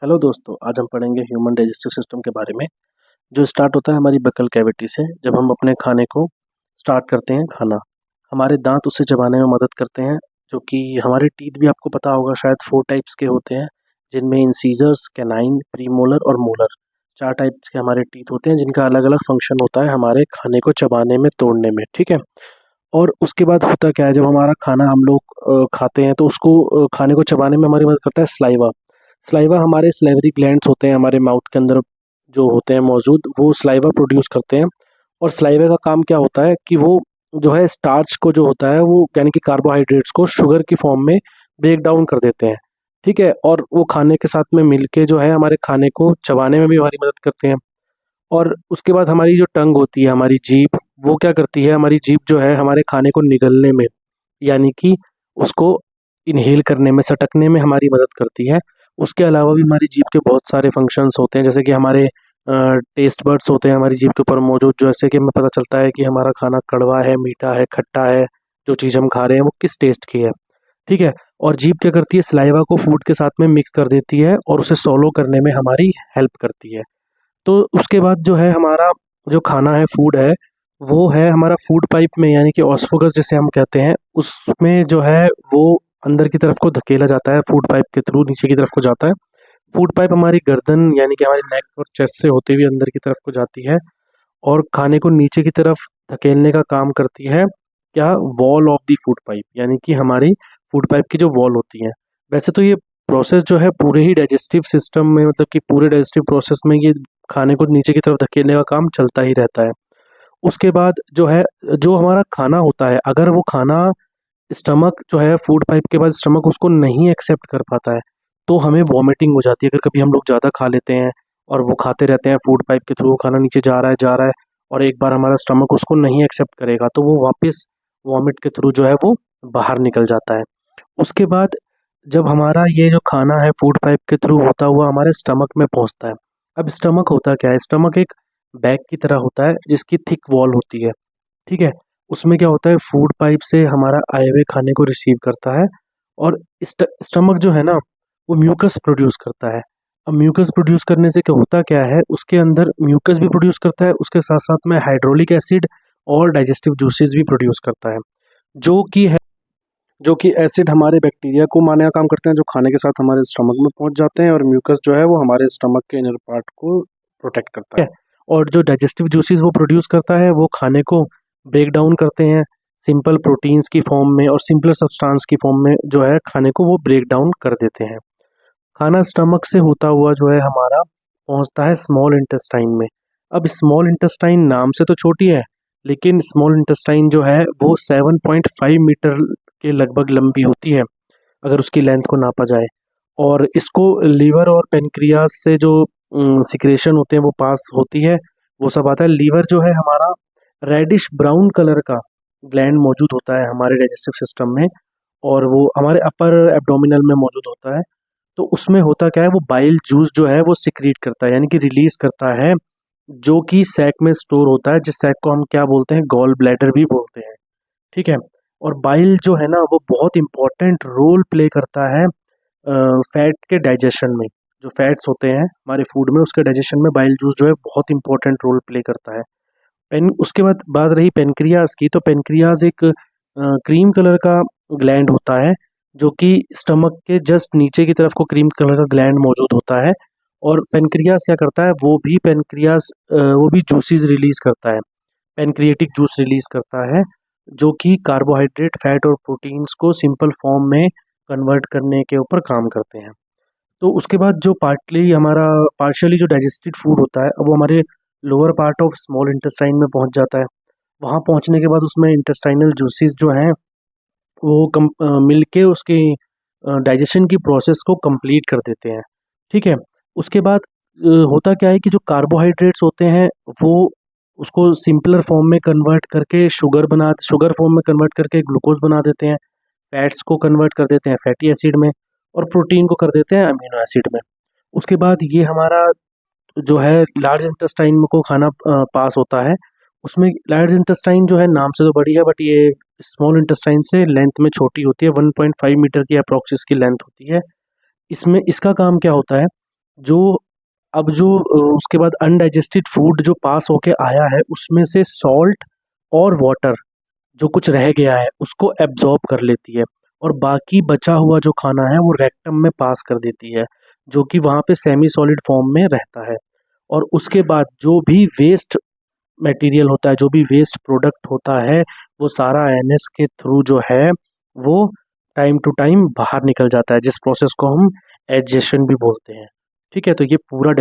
Hello दोस्तों, आज हम पढ़ेंगे ह्यूमन डाइजेस्टिव सिस्टम के बारे में। जो स्टार्ट होता है हमारी बकल कैविटी से। जब हम अपने खाने को स्टार्ट करते हैं खाना, हमारे दांत उसे चबाने में मदद करते हैं। जो कि हमारे टीथ भी आपको पता होगा शायद 4 टाइप्स के होते हैं, जिनमें इंसीजर्स, कैनाइन, प्रीमोलर और मोलर 4 टाइप्स के हमारे टीथ होते हैं, जिनका अलग अलग फंक्शन होता है हमारे खाने को चबाने में, तोड़ने में। ठीक है। और उसके बाद होता क्या है, जब हमारा खाना हम लोग खाते हैं तो उसको खाने को चबाने में हमारी मदद करता है स्लाइवा। स्लाइवा हमारे स्लाइवरी ग्लैंड्स होते हैं हमारे माउथ के अंदर जो होते हैं मौजूद, वो स्लाइवा प्रोड्यूस करते हैं। और स्लाइवा का काम क्या होता है कि वो जो है स्टार्च को जो होता है वो यानी कि कार्बोहाइड्रेट्स को शुगर की फॉर्म में ब्रेक डाउन कर देते हैं। ठीक है। और वो खाने के साथ में मिलके जो है हमारे खाने को चबाने में भी हमारी मदद करते हैं। और उसके बाद हमारी जो टंग होती है, हमारी जीभ, वो क्या करती है, हमारी जीभ जो है हमारे खाने को निगलने में यानी कि उसको इनहेल करने में, सटकने में हमारी मदद करती है। उसके अलावा भी हमारी जीभ के बहुत सारे फंक्शंस होते हैं, जैसे कि हमारे टेस्ट बड्स होते हैं हमारी जीभ के ऊपर मौजूद, जैसे कि हमें पता चलता है कि हमारा खाना कड़वा है, मीठा है, खट्टा है, जो चीज़ हम खा रहे हैं वो किस टेस्ट की है। ठीक है। और जीभ क्या करती है, सलाइवा को फूड के साथ में मिक्स कर देती है और उसे सोलो करने में हमारी हेल्प करती है। तो उसके बाद जो है हमारा जो खाना है, फूड है, वो है हमारा फूड पाइप में, यानी कि ऑस्फोगस जिसे हम कहते हैं, उसमें जो है वो अंदर की तरफ को धकेला जाता है, फूड पाइप के थ्रू नीचे की तरफ को जाता है। फूड पाइप हमारी गर्दन यानी कि हमारी नेक और चेस्ट से होते हुए अंदर की तरफ को जाती है और खाने को नीचे की तरफ धकेलने का काम करती है। क्या, wall of the food pipe, यानी कि हमारी फूड पाइप की जो वॉल होती है। वैसे तो ये प्रोसेस जो है पूरे ही डाइजेस्टिव सिस्टम में, मतलब कि पूरे डाइजेस्टिव प्रोसेस में ये खाने को नीचे की तरफ धकेलने का काम चलता ही रहता है। उसके बाद जो है, जो हमारा खाना होता है, अगर वो खाना स्टमक जो है फूड पाइप के बाद स्टमक उसको नहीं एक्सेप्ट कर पाता है, तो हमें वॉमिटिंग हो जाती है। अगर कभी हम लोग ज़्यादा खा लेते हैं और वो खाते रहते हैं फूड पाइप के थ्रू, खाना नीचे जा रहा है और एक बार हमारा स्टमक उसको नहीं एक्सेप्ट करेगा तो वो वापस वॉमिट के थ्रू जो है वो बाहर निकल जाता है। उसके बाद जब हमारा ये जो खाना है फूड पाइप के थ्रू होता हुआ हमारे स्टमक में पहुंचता है। अब स्टमक होता क्या है, स्टमक एक बैग की तरह होता है जिसकी थिक वॉल होती है। ठीक है। उसमें क्या होता है, फूड पाइप से हमारा आए हुए खाने को रिसीव करता है और स्टमक जो है ना, वो म्यूकस प्रोड्यूस करता है। अब म्यूकस प्रोड्यूस करने से क्या होता क्या है, उसके अंदर म्यूकस भी प्रोड्यूस करता है, उसके साथ साथ में हाइड्रोलिक एसिड और डाइजेस्टिव जूसेस भी प्रोड्यूस करता है, जो कि है जो कि एसिड हमारे बैक्टीरिया को मारने का काम करते हैं, जो खाने के साथ हमारे स्टमक में पहुंच जाते हैं, और म्यूकस जो है वो हमारे स्टमक के इनर पार्ट को प्रोटेक्ट करता है। और जो डाइजेस्टिव जूसेस वो प्रोड्यूस करता है वो खाने को ब्रेक डाउन करते हैं सिंपल प्रोटीन्स की फॉर्म में और सिंपलर सब्सटेंस की फॉर्म में, जो है खाने को वो ब्रेक डाउन कर देते हैं। खाना स्टमक से होता हुआ जो है हमारा पहुंचता है स्मॉल इंटेस्टाइन में। अब स्मॉल इंटेस्टाइन नाम से तो छोटी है, लेकिन स्मॉल इंटेस्टाइन जो है वो 7.5 मीटर के लगभग लंबी होती है अगर उसकी लेंथ को नापा जाए। और इसको लीवर और पेनक्रियास से जो सिक्रेशन होते हैं वो पास होती है, वो सब आता है। लीवर जो है हमारा रेडिश ब्राउन कलर का ग्लैंड मौजूद होता है हमारे डाइजेस्टिव सिस्टम में, और वो हमारे अपर एब्डोमिनल में मौजूद होता है। तो उसमें होता क्या है, वो बाइल जूस जो है वो सिक्रीट करता है, यानी कि रिलीज करता है, जो कि सैक में स्टोर होता है, जिस सैक को हम क्या बोलते हैं, गॉल ब्लैडर भी बोलते हैं। ठीक है। और बाइल जो है ना वो बहुत इंपॉर्टेंट रोल प्ले करता है फैट के डाइजेशन में। जो फैट्स होते हैं हमारे फूड में, उसके डाइजेशन में बाइल जूस जो है बहुत इंपॉर्टेंट रोल प्ले करता है। पेन उसके बाद बात रही पेनक्रियाज की, तो पेनक्रियाज एक क्रीम कलर का ग्लैंड होता है, जो कि स्टमक के जस्ट नीचे की तरफ को क्रीम कलर का ग्लैंड मौजूद होता है। और पेनक्रियाज क्या करता है, वो भी जूसेस रिलीज करता है, पेनक्रिएटिक जूस रिलीज करता है, जो कि कार्बोहाइड्रेट, फैट और प्रोटीन्स को सिंपल फॉर्म में कन्वर्ट करने के ऊपर काम करते हैं। तो उसके बाद जो पार्शियली जो डाइजेस्टेड फूड होता है, अब वो हमारे lower part of small intestine में पहुंच जाता है। वहाँ पहुंचने के बाद उसमें इंटेस्टाइनल जूसेस जो हैं वो मिलके उसके डाइजेशन की प्रोसेस को कंप्लीट कर देते हैं। ठीक है। उसके बाद होता क्या है कि जो कार्बोहाइड्रेट्स होते हैं वो उसको सिंपलर फॉर्म में कन्वर्ट करके शुगर फॉर्म में कन्वर्ट करके ग्लूकोज बना देते हैं, फैट्स को कन्वर्ट कर देते हैं फैटी एसिड में, और प्रोटीन को कर देते हैं अमीनो एसिड में। उसके बाद ये हमारा जो है लार्ज इंटेस्टाइन को खाना पास होता है। उसमें लार्ज इंटेस्टाइन जो है नाम से तो बड़ी है, बट ये स्मॉल इंटेस्टाइन से लेंथ में छोटी होती है, 1.5 मीटर की अप्रोक्स इसकी लेंथ होती है। इसमें इसका काम क्या होता है जो अब जो उसके बाद अनडाइजेस्टेड फूड जो पास होके आया है उसमें से सॉल्ट और वाटर जो कुछ रह गया है उसको एब्जॉर्ब कर लेती है और बाकी बचा हुआ जो खाना है वो रेक्टम में पास कर देती है, जो कि वहाँ पे सेमी सॉलिड फॉर्म में रहता है। और उसके बाद जो भी वेस्ट मटेरियल होता है, जो भी वेस्ट प्रोडक्ट होता है, वो सारा एनएस के थ्रू जो है वो टाइम टू टाइम बाहर निकल जाता है, जिस प्रोसेस को हम एजेशन भी बोलते हैं। ठीक है, तो ये पूरा